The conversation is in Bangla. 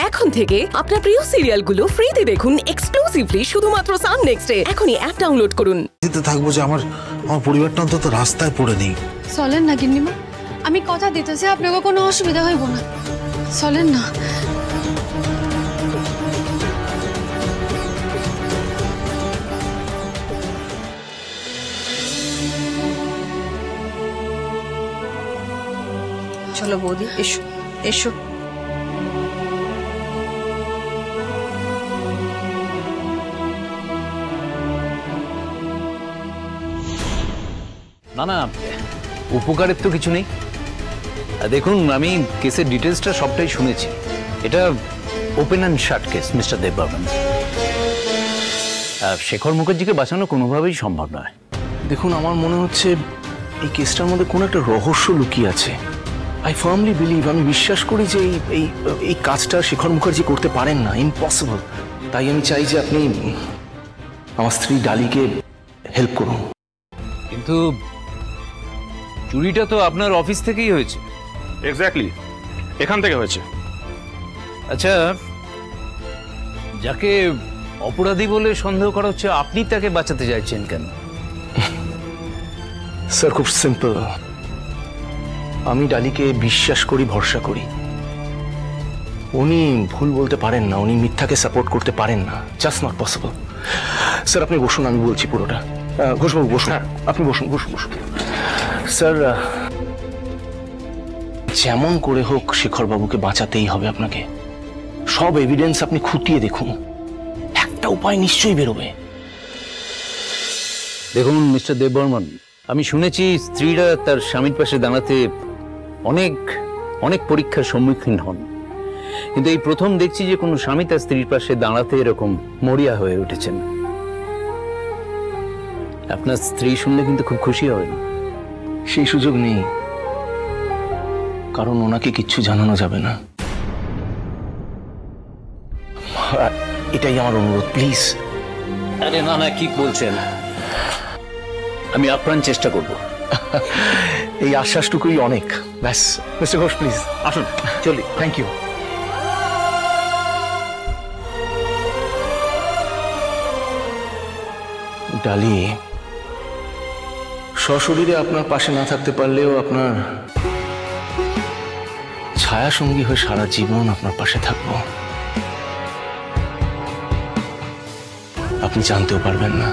এখন থেকে আপনার প্রিয় সিরিয়ালগুলো ফ্রিতে দেখুন এক্সক্লুসিভলি শুধুমাত্র সান নেক্সটে। এখনই অ্যাপ ডাউনলোড করুন। থাকবো যে আমার পরিবারটা অন্তত রাস্তায় পড়ে নেই। চলেন না গিন্নিমা, আমি কথা দিতেছি আপনাকে কোনো অসুবিধা হইব না। চলেন না। চলো বৌদি, এসো এসো। না না, উপকারের তো কিছু নেই। দেখুন, আমি কেসের ডিটেলসটা সবটাই শুনেছি। এটা open and shut case mister Debbarman. Shekhar মুখার্জিকে বাঁচানো কোনোভাবেই সম্ভব নয়। দেখুন, আমার মনে হচ্ছে এই কেসটার মধ্যে কোনো একটা রহস্য লুকিয়ে আছে। আই ফার্মলি বিলিভ, আমি বিশ্বাস করি যে এই কাজটা শেখর মুখার্জি করতে পারেন না, ইম্পসিবল। তাই আমি চাই যে আপনি আমার স্ত্রী ডালিকে হেল্প করুন। কিন্তু চুরিটা তো আপনার অফিস থেকেই হয়েছে। এক্স্যাক্টলি, এখান থেকে হয়েছে। আচ্ছা, যাকে অপরাধী বলে সন্দেহ করা হচ্ছে, আপনি তাকে বাঁচাতে চাইছেন কেন? স্যার, খুব সিম্পল। আমি ডালিকে বিশ্বাস করি, ভরসা করি। উনি ভুল বলতে পারেন না, উনি মিথ্যাকে সাপোর্ট করতে পারেন না। Just not possible. স্যার, আপনি বসুন, আমি বলছি পুরোটা। ঘোষবাবু বসুন, আপনি বসুন বসুন বসুন। স্যার, যেমন করে হোক শেখরবাবুকে বাঁচাতেই হবে আপনাকে। সব এভিডেন্স আপনি খুঁটিয়ে দেখুন, একটা উপায় নিশ্চয়ই বেরোবে। দেখুন মিস্টার দেববর্মন, আমি শুনেছি স্ত্রীরা তার স্বামীর পাশে দাঁড়াতে অনেক অনেক পরীক্ষার সম্মুখীন হন, কিন্তু এই প্রথম দেখছি যে কোনো স্বামী তার স্ত্রীর পাশে দাঁড়াতে এরকম মরিয়া হয়ে উঠেছেন। আপনার স্ত্রী শুনলে কিন্তু খুব খুশি হবেন। সেই সুযোগ নেই, কারণ ওনাকে কিচ্ছু জানানো যাবে না। এটাই আমার অনুরোধ, প্লিজ। আরে না না, কি বলছেন? আমি আপ্রাণ চেষ্টা করব। এই আশ্বাসটুকুই অনেক। ব্যাস, মিস্টার ঘোষ প্লিজ আসুন, চলি। Thank you. ডালি, সশরীরে আপনার পাশে না থাকতে পারলেও আপনার ছায়া সঙ্গী হয়ে সারা জীবন আপনার পাশে থাকবো। আপনি জানতেও পারবেন না।